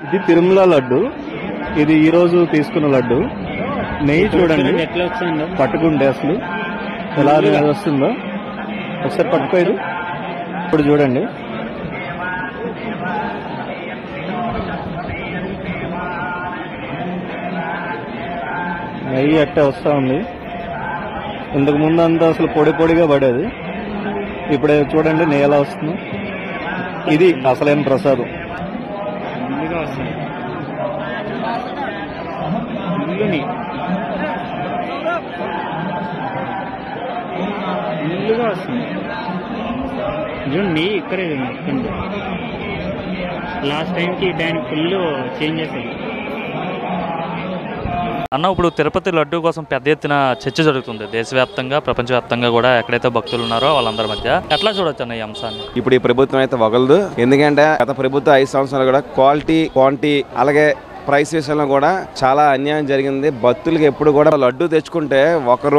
ఇది తిరుమల లడ్డు. ఇది ఈ రోజు తీసుకున్న లడ్డు. నెయ్యి చూడండి ఎట్లా వచ్చిందో పట్టుకుంటే అసలు ఎలా వస్తుందో ఒకసారి పట్టుకోదు. ఇప్పుడు చూడండి నెయ్యి అట్టే వస్తా ఉంది. ఇంతకు ముందు అంతా అసలు పొడి పొడిగా పడేది. ఇప్పుడు చూడండి నెయ్యి ఎలా వస్తుంది. ఇది అసలైన ప్రసాదం. ఇల్లుగా వస్తుంది చూడండి. ఇక్కడే లాస్ట్ టైంకి ఈ టైం ఫుల్ చేంజ్ చేశాయి అన్న. ఇప్పుడు తిరుపతి లడ్డు కోసం పెద్ద ఎత్తున చర్చ జరుగుతుంది దేశవ్యాప్తంగా, ప్రపంచవ్యాప్తంగా కూడా. ఎక్కడైతే భక్తులు ఉన్నారో వాళ్ళందరి మధ్య ఎట్లా చూడొచ్చు అన్న ఈ అంశాన్ని? ఇప్పుడు ఈ ప్రభుత్వం అయితే వగలదు. ఎందుకంటే గత ప్రభుత్వం 5 సంవత్సరాలు కూడా క్వాలిటీ, క్వాంటిటీ అలాగే ప్రైస్ విషయంలో కూడా చాలా అన్యాయం జరిగింది. భక్తులకి ఎప్పుడు కూడా లడ్డు తెచ్చుకుంటే ఒక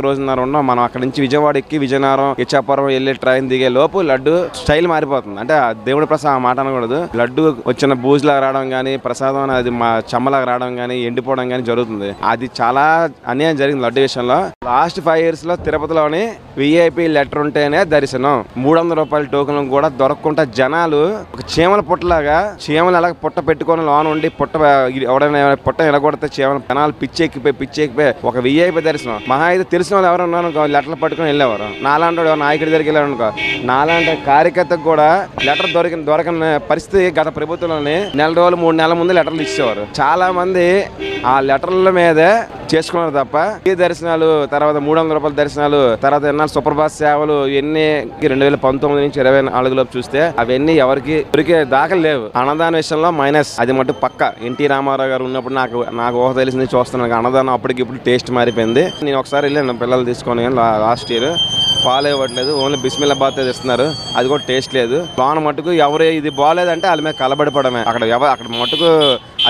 రోజున్నర ఉన్నాం మనం. అక్కడ నుంచి విజయవాడ ఎక్కి విజయనగరం, ఇచ్చాపురం వెళ్ళి ట్రైన్ దిగే లోపు లడ్డు స్టైల్ మారిపోతుంది. అంటే దేవుడి ప్రసాదం ఆ మాట అనకూడదు. లడ్డు వచ్చిన బూజులాగా రావడం కానీ, ప్రసాదం అది మా చెమ్మలాగా రావడం కానీ, ఎండిపోవడం కానీ జరుగుతుంది. అది చాలా అన్యాయం జరిగింది లడ్డు విషయంలో. లాస్ట్ 5 years లో తిరుపతిలోని VIP లెటర్ ఉంటేనే దర్శనం. 300 రూపాయల టోకెన్ కూడా దొరకకుండా జనాలు ఒక చీమల పుట్టలాగా, చీమలు అలాగ పుట్ట పెట్టుకొని లోన ఉండి ఎవడైనా పుట్ట ఎలగొడితే జనాలు పిచ్చెక్కిపోయి ఒక VIP దర్శనం. మహా అయితే తెలిసిన వాళ్ళు ఎవరు ఉన్నారనుకో లెటర్లు పట్టుకుని వెళ్ళేవారు. నాలాంటి నాయకుడి దగ్గరికి వెళ్ళారనుకో, నాలాంటి కార్యకర్తకు కూడా లెటర్ దొరకని పరిస్థితి గత ప్రభుత్వంలోనే 4 రోజులు 3 నెలల ముందు లెటర్లు ఇచ్చేవారు. చాలా మంది ఆ లెటర్ల మీదే చేసుకున్నారు తప్ప ఈ దర్శనాలు, తర్వాత 300 రూపాయల దర్శనాలు, తర్వాత ఎన్నాళ్ళు సుప్రభాత్ సేవలు ఇవన్నీ 2019 నుంచి 2024 లోపు చూస్తే అవన్నీ ఎవరికి దొరికే దాఖలు లేవు. అన్నదాన విషయంలో మైనస్. అది మటు పక్క. ఎన్టీ రామారావు గారు ఉన్నప్పుడు నాకు ఊహ తెలిసింది చూస్తున్నాను. అన్నదానం అప్పటికి ఇప్పుడు టేస్ట్ మారిపోయింది. నేను ఒకసారి వెళ్ళాను పిల్లలు తీసుకొని, లాస్ట్ ఇయర్ పాలు ఇవ్వట్లేదు, ఓన్లీ బిస్మిల్లాబాద్ ఇస్తున్నారు. అది కూడా టేస్ట్ లేదు. లోన మటుకు ఎవరు ఇది బాగోలేదంటే వాళ్ళ మీద కలబడిపోవడమే. అక్కడ మటుకు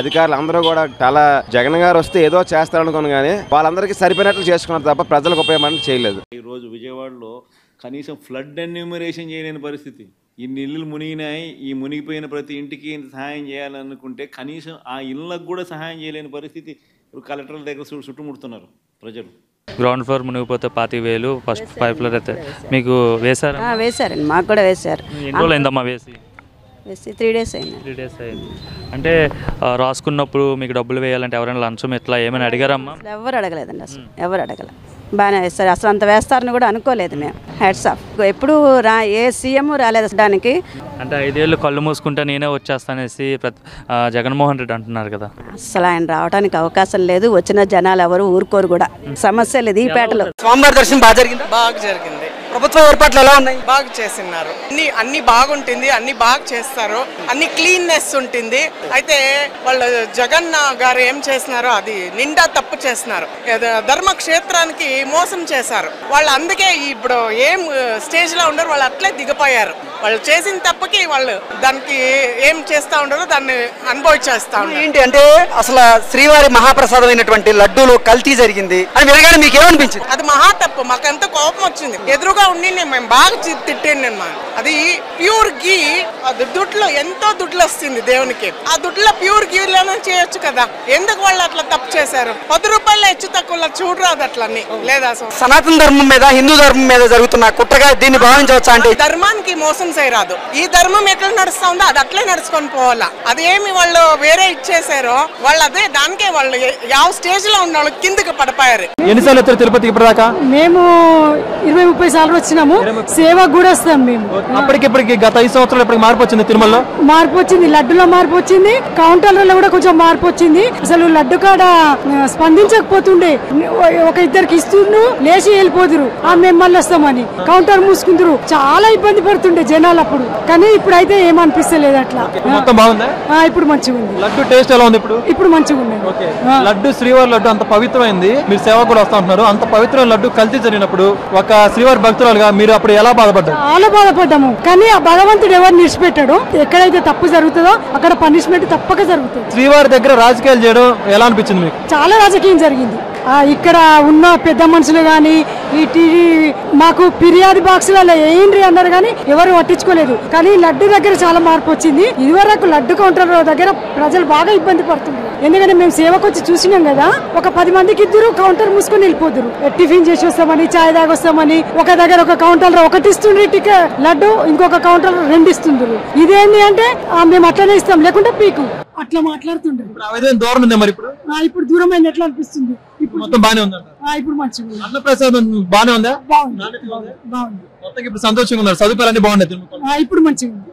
అధికారులు అందరూ కూడా చాలా జగన్ గారు వస్తే ఏదో చేస్తారనుకోను కానీ వాళ్ళందరికీ సరిపోయినట్లు చేసుకున్నారు తప్ప ప్రజలకు ఉపయోగం చేయలేదు. ఈ రోజు విజయవాడలో కనీసం ఫ్లడ్ ఎన్యూమరేషన్ చేయలేని పరిస్థితి. ఇన్ని ఇళ్ళు మునిగినాయి. ఈ మునిగిపోయిన ప్రతి ఇంటికి సహాయం చేయాలనుకుంటే కనీసం ఆ ఇళ్ళకు కూడా సహాయం చేయలేని పరిస్థితి. ఇప్పుడు కలెక్టర్ల దగ్గర చుట్టుముడుతున్నారు ప్రజలు. గ్రౌండ్ ఫ్లోర్ మునిగిపోతే 25,000, ఫస్ట్ 5 ఫ్లోర్ అయితే మీకు వేశారు? వేశారండి, మాకు కూడా వేశారు. ఎన్ని రోజులు అయిందమ్మా వేసి? 3 days అయింది. 3 days అయింది. అంటే రాసుకున్నప్పుడు మీకు డబ్బులు వేయాలంటే ఎవరైనా లంచం ఇట్లా ఏమైనా అడిగారమ్మా? ఎవరు అడగలేదండి, అసలు ఎవరు అడగల. బాగానే వేస్తారు. అసలు అంత వేస్తారని కూడా అనుకోలేదు మేము. Heads of. ఎప్పుడు ఏ సీఎం రాలేదు దానికి. అంటే 5 ఏళ్ళు కళ్ళు మూసుకుంటే నేనే వచ్చేస్తానేసి జగన్మోహన్ రెడ్డి అంటున్నారు కదా. అసలు ఆయన రావడానికి అవకాశం లేదు. వచ్చిన జనాలు ఎవరు ఊరుకోరు కూడా. సమస్య లేదు ఈ పేటలో. స్వామివారి దర్శనం బాగా జరిగింది. బాగా జరిగింది. ప్రభుత్వ ఏర్పాట్లు ఎలా ఉన్నాయి? బాగా చేస్తున్నారు. అన్ని బాగుంటుంది, అన్ని బాగా చేస్తారు, అన్ని క్లీన్నెస్ ఉంటుంది. అయితే వాళ్ళు జగన్ గారు ఏం చేస్తున్నారో అది నిండా తప్పు చేస్తున్నారు. ధర్మక్షేత్రానికి మోసం చేశారు వాళ్ళు. అందుకే ఇప్పుడు ఏం స్టేజ్ లో ఉండరు, వాళ్ళు అట్లే దిగిపోయారు. వాళ్ళు చేసిన తప్పుకి వాళ్ళు దానికి ఏం చేస్తా ఉండరు, దాన్ని అనుభవించేస్తా ఉన్నారు. ఏంటి అంటే అసలు శ్రీవారి మహాప్రసాదమైనటువంటి లడ్డూలో కల్తీ జరిగింది అని వినగానే మీకు ఏమనిపించింది? అది మహా తప్పు. మాకెంత కోపం వచ్చింది. ఎదురుగా ఉండి మేము బాగా తిట్టాను. అది ప్యూర్ గీ. అది దుడ్లో ఎంతో దుడ్లు వస్తుంది దేవునికి. ఆ దుడ్లో ప్యూర్ గీలోనే చేయొచ్చు కదా. ఎందుకు వాళ్ళు అట్లా తప్పు చేశారు? 10 రూపాయలు హెచ్చు తక్కువ చూడరాదు అట్లన్నీ లేదా? సనాతన ధర్మం మీద, హిందూ ధర్మం మీద జరుగుతున్న కుట్రగా దీన్ని భావించవచ్చా? అంటే ధర్మానికి మోసం చేయరాదు. ఈ ధర్మం ఎట్లా నడుస్తా ఉందో అది అట్లే నడుచుకొని పోవాలా. అదేమి వాళ్ళు వేరే ఇచ్చేసారో వాళ్ళు అదే దానికే వాళ్ళు ಯಾವ స్టేజ్ లో ఉన్న వాళ్ళు కిందకి పడిపోయారు. ఎన్నిసార్లు వచ్చారు తిరుపతికి ఇప్పటిదాకా? మేము 20-30 సార్లు వచ్చినాము. సేవ కూడా వస్తాం మేము. అప్పటికిప్పటికి గత 5 సంవత్సరాలు ఇప్పటికి మార్పు వచ్చింది. తిరుమలలో మార్పు వచ్చింది, లడ్డులో మార్పు వచ్చింది, కౌంటర్లలో కూడా కొంచెం మార్పు వచ్చింది. అసలు లడ్డు కాడ స్పందించకపోతుండే. ఒక ఇద్దరికి ఇస్తుండ్రు, లేచి వెళ్ళిపోతురు. మేము మళ్ళీ వస్తామని కౌంటర్ మూసుకుందరు. చాలా ఇబ్బంది పడుతుండే జనాలు అప్పుడు. కానీ ఇప్పుడైతే ఏమనిపిస్తలేదు అట్లా. మొత్తం బాగుందా? ఇప్పుడు మంచిగా ఉంది. లడ్డు టేస్ట్ ఎలా ఉంది ఇప్పుడు మంచిగా ఉంది. లడ్డు శ్రీవారి లడ్డు అంత పవిత్రమైంది. మీరు సేవ కూడా వస్తా ఉంటున్నారు. అంత పవిత్రమైన లడ్డు కల్తీ జరిగినప్పుడు ఒక శ్రీవారి భక్తురాలుగా మీరు అప్పుడు ఎలా బాధపడ్డారు? చాలా బాధపడ్డాము. కానీ ఆ భగవంతుడు ఎవరు నిడిచిపెట్టాడు. ఎక్కడైతే తప్పు జరుగుతుందో అక్కడ పనిష్మెంట్ తప్పక జరుగుతుంది. శ్రీవారి దగ్గర రాజకీయాలు చేయడం ఎలా అనిపించింది మీకు? చాలా రాజకీయం జరిగింది. ఇక్కడ ఉన్న పెద్ద మనుషులు గాని ఈ టీవీ మాకు ఫిర్యాదు బాక్సులలో వేయండి అన్నారు కానీ ఎవరు పట్టించుకోలేదు. కానీ లడ్డు దగ్గర చాలా మార్పు వచ్చింది. ఇదివరకు లడ్డు కౌంటర్ దగ్గర ప్రజలు బాగా ఇబ్బంది పడుతున్నారు. ఎందుకంటే మేము సేవకు వచ్చి చూసినాం కదా, ఒక 10 మందికి ఇద్దరు కౌంటర్ మూసుకొని వెళ్ళిపోతున్నారు. టిఫిన్ చేసి వస్తామని, చాయ్ దాగి వస్తామని, ఒక దగ్గర ఒక కౌంటర్ ఒకటి ఇస్తుండ్రు టికెట్ లడ్డు, ఇంకొక కౌంటర్ 2 ఇస్తుండ్రు. ఇదేంటి అంటే మేము అట్లనే ఇస్తాం లేకుంటే పీకు అట్లా మాట్లాడుతుండ్రు. దూరం ఉంది మరి ఇప్పుడు దూరమైన ఎట్లా అనిపిస్తుంది? ఇప్పుడు మొత్తం బానే ఉందా? ఇప్పుడు మంచిగా అన్నప్రసాదం బానే ఉందా? బాగుంది. మొత్తం ఇప్పుడు సంతోషంగా ఉన్నారు. సదుపాయాలన్నీ బాగున్నాయి. ఇప్పుడు మంచిగా ఉంది.